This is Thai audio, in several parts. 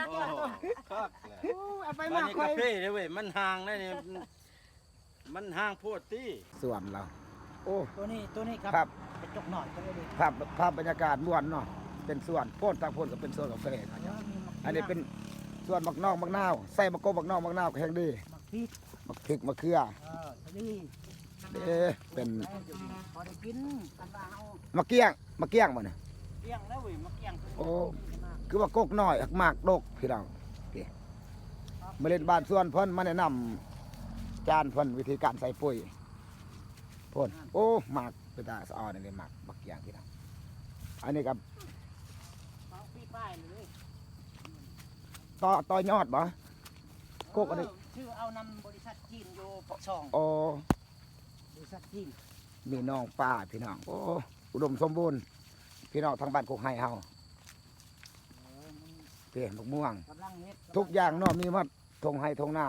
โอ้คักแหละ เอาไป มั มาน นี่ ค่ กา อย แฟเด้อเว้ยมันห่างได้นี่มันห่างโพดติ ส่วนเราโอ้ ตัวนี้ค ครั รับ เป็นจกหน่อยก็ได้ดิ ภาพบรรยากาศม่วนเนาะเป็นส่วนโพดทางโพดก็เป็นส่วนกาแฟเนาะจ้ะอันนี้เป็นส่วนมักนอกมักนาวใส่มะกอกมักนอกมักนาวก็แห้งดี มักพริก มักพริกมะเขือ สลี เด้เป็น พอได้กินกันว่าเฮาม ะเกี้ยงบ่เนี่ย เกี้ยงแล้วเว้ยมาเกี้ยง โอ้ คือว่ากกน้อยอักมากดกพี่น้องนี่มาเล่นบ้านส่วนเพิ่นมาแนะนำจานเพิ่นวิธีการใส่ปุ๋ยเพิ่นโอ้หมากเป็นตาสะออนนี่เลยหมากบักอย่างพี่น้องอันนี้กับ เอาปีป้ายเลย ต่อยอดบ่ โกกอันนี้ ชื่อเอานำบริษัทจีนโยปักช่อง โอ้ บริษัทจีน มีน้องป้าพี่น้องโอ้อุดมสมบูรณ์พี่น้องทางบ้านกกไห้เฮา มัน เปลี่ยนบักม่วง กำลังเฮ็ด ทุกอย่างเนาะมีหมดทงไห้ทงหน้า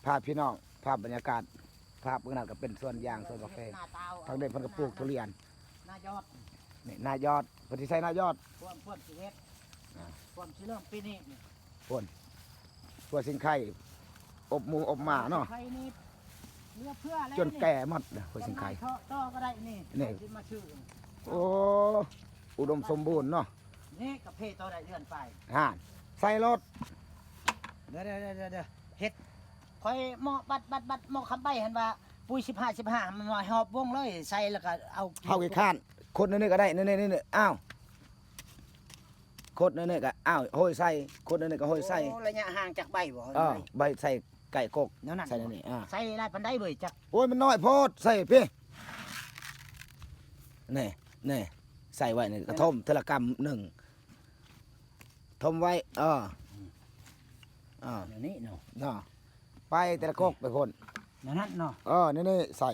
ภาพพี่น้องภาพบรรยากาศภาพเบื้องหน้าก็เป็นส่วนอย่างส่วนกาแฟ หน้าตา ทางเดินเพิ่นก็ปลูกทุเรียน หน้ายอด นี่นายอดเพิ่นสิใส่นายอด พวกสิเฮ็ด อ่า พวกสิเริ่มปีนี้นี่ ตัวสิงไข่อบหมูอบหมาเนาะ ไข่นี่เลือกเพื่ออะไร จนแก่หมดนะตัวสิงไข่ ต่อก็ได้นี่ นี่ ที่มาชื่อ โอ้อุดมสมบูรณ์เนาะ นี่กับเพต่อได้เดือนไป ห่าใส่รถ เดี๋ยวเฮ็ดคอยเหมาะบัดเหมาะคำใบเห็นว่าปุ๋ย15มันมาหอบวงเลยใส่แล้วก็เอา เฮากี่ข้านคนนี่ก็ได้นี่อ้าวคนนี่ก็อ้าวโหยใส่คนนี่ก็โหยใส่ โอ้ระยะห่างจากใบบ่ ใบใส่ไก่กก แนวนั้น ใส่นี่ใส่ได้ปานใดเว้ยจัก โอ้ยมันน้อยโพดใส่พี่นี่ใส่ไว้นี่กระทมเทละกรรมหนึ่งทมไว้เดี๋ยวนี้เนาะ เนาะไปแต่ละกกไปคน แนวนั้นเนาะ นี่ใส่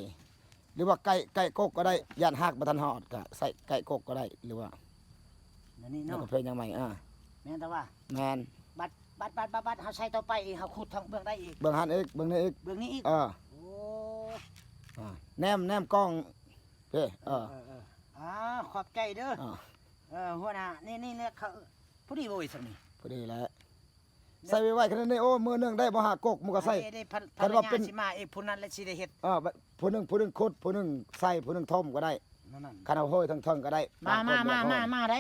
หรือว่าไก่กกก็ได้ย่านหักบ่ทันหอดก็ใส่ไก่กกก็ได้หรือว่า เดี๋ยวนี้ แล้ว เนาะ ก็เพลงยังไงแม่นแต่ว่า แมน บัดเฮาใช้ต่อไปอีกเฮาขุดทางเบื้องได้อีก เบิ่งหันอีกเบิ่งนี่อีก เบื้องนี้อีก โอ้ แนมกล้องเพ่ขอบใจเด้อหัวหน้านี่เนี่ยเขาผู้ดีบ่อีสักนี่ พอดีแล้วใส่ไว้ขนาดนี้โอ้มือหนึงได้บ่หากกมันก็ใส่ ได้ คั พั น น ว่า ว่า เป็ เป็น นสิมาเอกผู้นั้นและสิได้เฮ็ด ผู้หนึงขุดผู้หนึงใส่ผู้หนึงทมก็ได้ นั่น คันเอาโห้ยทั้งก็ได้ มาได้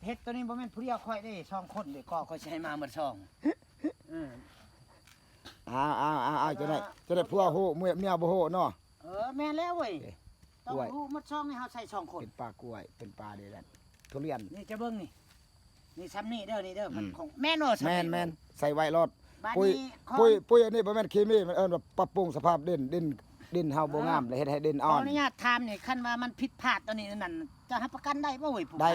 เฮ็ดตัวนี้บ่แม่นผู้เดียวค่อยได้2คนเด้ก็ค่อยสิให้มาหมด2 เอาจะได้ผัวโหเมียบ่โหเนาะ แม่นแล้วเว้ยต้อง กล้วย รู้หมด2นี่เฮาใส่2คน เป็นปลากล้วยเป็นปลาเดรันทุเรียน นี่จะเบิ่งนี่ซ้ำนี่เด้อนี่เด้อมันของแม่นบ่ซ้ำ แม่นใส่ไว้รถ บ้าน ปุ้ย นี้ของ ปุ้ยอันนี้บ่แม่นเคมีมันเอิ้นว่าปรับปรุงสภาพดินเฮาบ่งามเลยเฮ็ดให้ดิน ข อ่ อ อน อนุญาตถามนี่คันว่ามันผิดพลาดตัวนี้นั่นจะให้ประกันได้บ่เว้ยผู้ ได้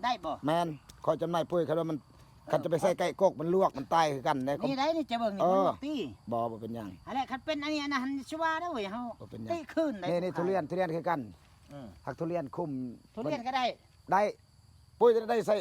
ได้บ่ แม่นขอจำหน่ายปุ้ยคันว่ามันคันจะไปใส่ไก่กกมันลวกมันตายคือกันได้ นี่ได้นี่จะเบิ่งนี่ เอ มัน อ บอกตี บ่เป็นหยัง อะไรคันเป็นอันนี้อันนั้นสิว่าเด้อเว้ยเฮา บ่เป็นหยัง ตีขึ้นได้ นี่ทุเรียนคือกัน เออ หักทุเรียนคุ้ม ทุเรียนก็ได้ ได้ปุ้ยจะได้ใส่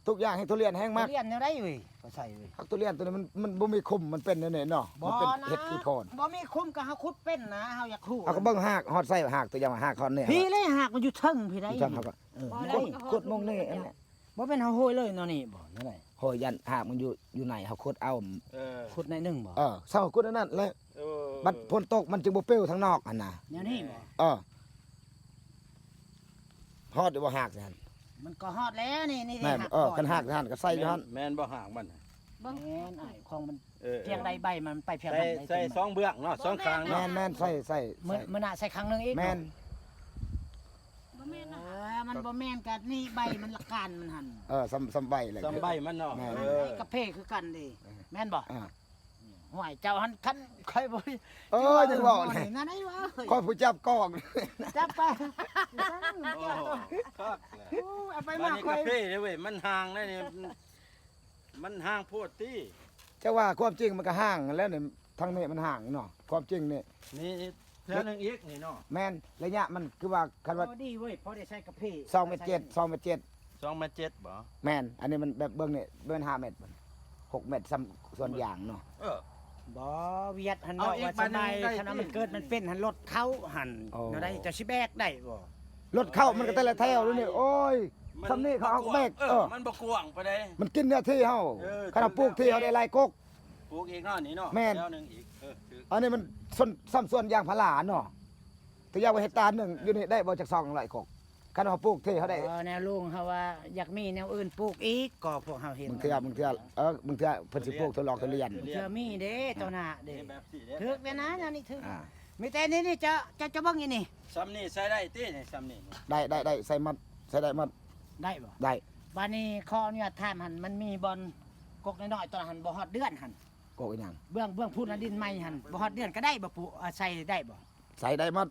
ทุกอย่างให้ทุเรียนแห้งมาก ทุเรียนแนวได้เว้ยก็ใส่เว้ย หักทุเรียนตัวนี้มันบ่มีคุ้มมันเป็นนี่เนาะมันเป็นเห็ดคือโทน บ่มีคุ้มก็เฮาขุดเป็นนะเฮาอยากรู้ เอาก็เบิ่งหากฮอดใส่หากตัวอย่างหากฮอดเนี่ย พี่เลยหากมันอยู่เทิงพี่ได้ จังเขาก็ ไม่ ก ได้ ดมงนี่อันนี้ บ่เป็นเฮาโหยเลยเนาะนี่บ่นั่นแหละ โหยันหากมันอยู่ไหนเขาขุดเอา ขุดในหนึงบ่ เศร้าขุดอันนั้นแล้วบัดฝนตกมันจึงบ่เปรี้ยวทั้งนอกอันน่ะ แนวนี้บ่ ฮอดอยู่บ่หากนั่น มันก็ฮอดแล้วนี่ แม่น หัก กันหากนั่นก็ใส่อยู่หั่น แม่นบ่ห่างมัน แม่นอ้ายของมัน เออ เพียงใดใบมันไปเพียง ใส่ นั้นได้ ใส่สองเบื้องเนาะสองข้าง แม่ เนาะ นแม่นใส่ มื้อหน้าใส่ครั้งหนึงอีก แม่น มันบ่แม่นกันนี่ใบมันละกันมันหั่น สำใบเลย สำใบมันเนาะ แม่น เออ กระเพาะคือกันดิแม่นบ่ อ่า ห่วยเจ้าหันคันค่อยบ่ จะบอกเลย นั่นไอ้วะ คอยผู้จับกล้อง จับไป โอ้คักแหละ เอาไป มั มาน นี่ ค่ กา อย แฟเด้อเว้ยมันห่างได้นี่มันห่างโพดติ จะว่าความจริงมันก็ห่างแล้วเนี่ยทางนี้มันห่างเนาะความจริงนี่ นี่เท่านึงอีกนี่เนาะ แม่นระยะมันคือว่าคันว่า พอดีเว้ยพอได้ใช้กระเพาะ 2.7 เมตร2.7 เมตร 2.7บ่ แม่นอันนี้มันแบบเบิ่งนี่เบิ่ง5 เมตร6 เมตรซ้ำส่วนอย่างเนาะ เออ บ่เวียดหัน เอา เนาะ อีก ว่า บั ส ดหนึ่ง บาย ได้ คันว่า ที่ มันเกิดมันเป็นหันรถเขาหัน โอ้ เนาะได้จะสิแบกได้บ่ รถเข้ามันก็แต่ละแถวด้วยนี่โอ้ย สำนี่เขาเอาเบกมันบ่กว้างไปได้ มันกินเนื้อที่เฮาขนาดปลูกที่เฮาได้หลายกก ปลูกอีกเนาะนี่เนาะ แม่น แล้วหนึงอีกถือ อันนี้มันซ้ำส่วนยางพาราเนาะถ้ายางไว้เฮกตาร์หนึงอยู่นี่ได้บ่จัก2หลายกกคันเฮาปลูกที่เฮาได้ แนวลุงเฮาว่าอยากมีแนวอื่นปลูกอีกก็พวกเฮาเห็น มึงเทื่อเพิ่นสิปลูกทดลองทดเรียน เชื่อมีเด้ตัวหน้าเด้ นี่แบบสิเด้ ถึกเด้นะอันนี้ถึก อ่า มีแต่นี่จะเบิ่งอีนี่ ซ้ำนี่ใช้ได้ตินี่ซ้ำนี่ ได้ใส่มัดใส่ได้มัด ได้บ่ ได้ บัดนี้ขออนุญาตถามหันมันมีบอลกกน้อยๆตัวหันบ่ฮอดเดือนหัน กกอีหยัง เบื้องพูดดินใหม่หันบ่ฮอดเดือนก็ได้บ่ปู่ใส่ได้บ่ ใส่ได้มัด